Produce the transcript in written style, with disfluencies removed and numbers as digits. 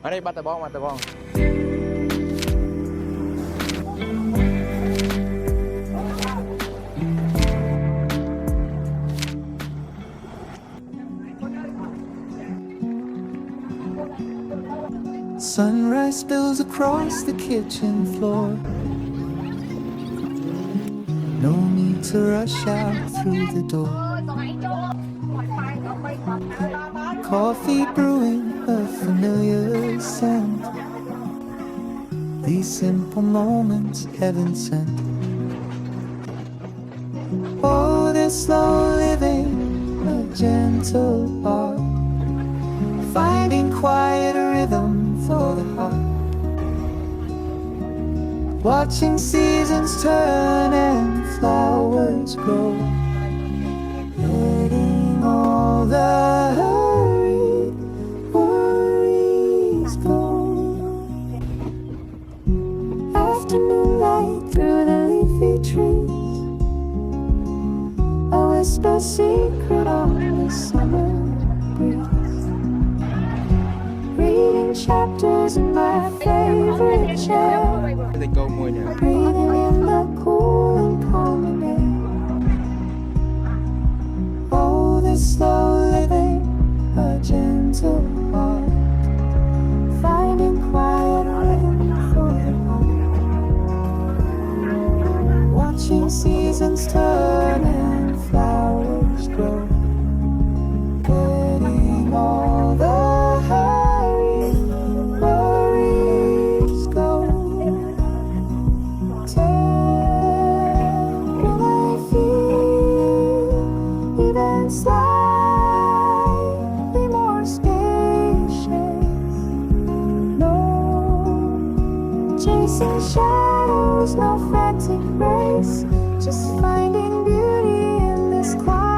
ở đây Battambang, Battambang. Sunrise spills across the kitchen floor. No need to rush out through the door. Coffee brewing, a familiar scent. These simple moments heaven sent. Oh, this slow living, a gentle art, finding quiet rhythm for the heart. Watching seasons turn and flowers grow, letting all the hurried worries go. Afternoon light through the leafy trees, a whisper secret on the summer breeze. Reading chapters in my favorite chair, They go mua nhà. breathing in the cool and calming air. Oh, this slow living, a gentle heart, finding quiet rhythm for the heart. Watching seasons turn and flowers grow, letting all the hurry worries go. Will I feel even slightly more spacious? No chasing shadows, no frantic race, just finding beauty in this quiet.